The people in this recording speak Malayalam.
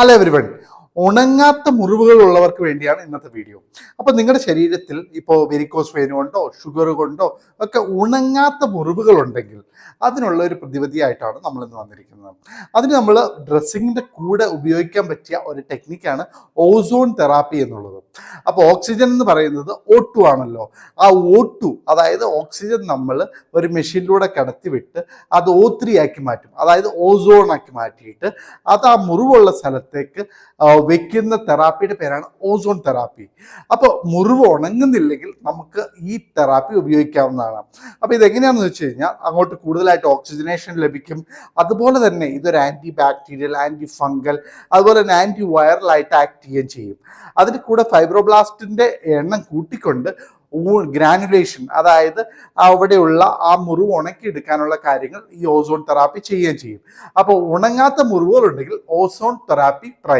ഹലോ എവരിവൺ, ഉണങ്ങാത്ത മുറിവുകൾ ഉള്ളവർക്ക് വേണ്ടിയാണ് ഇന്നത്തെ വീഡിയോ. അപ്പോൾ നിങ്ങളുടെ ശരീരത്തിൽ ഇപ്പോൾ വെരിക്കോസ് വെയിൻ കൊണ്ടോ ഷുഗർ കൊണ്ടോ ഒക്കെ ഉണങ്ങാത്ത മുറിവുകൾ ഉണ്ടെങ്കിൽ അതിനുള്ള ഒരു പ്രതിവിധിയായിട്ടാണ് നമ്മൾ ഇന്ന് വന്നിരിക്കുന്നത്. അതിന് നമ്മൾ ഡ്രസ്സിങ്ങിൻ്റെ കൂടെ ഉപയോഗിക്കാൻ പറ്റിയ ഒരു ടെക്നിക്കാണ് ഓസോൺ തെറാപ്പി എന്നുള്ളത്. അപ്പോൾ ഓക്സിജൻ എന്ന് പറയുന്നത് O2 ആണല്ലോ. ആ O2, അതായത് ഓക്സിജൻ നമ്മൾ ഒരു മെഷീനിലൂടെ കടത്തിവിട്ട് അത് O3 ആക്കി മാറ്റും, അതായത് ഓസോൺ ആക്കി മാറ്റിയിട്ട് അത് ആ മുറിവുള്ള സ്ഥലത്തേക്ക് വെക്കുന്ന തെറാപ്പിയുടെ പേരാണ് ഓസോൺ തെറാപ്പി. അപ്പോൾ മുറിവ് ഉണങ്ങുന്നില്ലെങ്കിൽ നമുക്ക് ഈ തെറാപ്പി ഉപയോഗിക്കാവുന്നതാണ്. അപ്പോൾ ഇതെങ്ങനെയാണെന്ന് വെച്ച് കഴിഞ്ഞാൽ അങ്ങോട്ട് കൂടുതലായിട്ട് ഓക്സിജനേഷൻ ലഭിക്കും. അതുപോലെ തന്നെ ഇതൊരു ആൻറ്റി ബാക്ടീരിയൽ, ആൻറ്റി ഫംഗൽ, അതുപോലെ തന്നെ ആൻറ്റി വൈറലായിട്ട് ആക്ട് ചെയ്യുകയും ചെയ്യും. അതിന് കൂടെ ഫൈബ്രോബ്ലാസ്റ്റിൻ്റെ എണ്ണം കൂട്ടിക്കൊണ്ട് ഗ്രാനുലേഷൻ, അതായത് അവിടെയുള്ള ആ മുറിവ് ഉണക്കിയെടുക്കാനുള്ള കാര്യങ്ങൾ ഈ ഓസോൺ തെറാപ്പി ചെയ്യുകയും ചെയ്യും. അപ്പോൾ ഉണങ്ങാത്ത മുറിവുകളുണ്ടെങ്കിൽ ഓസോൺ തെറാപ്പി ട്രൈ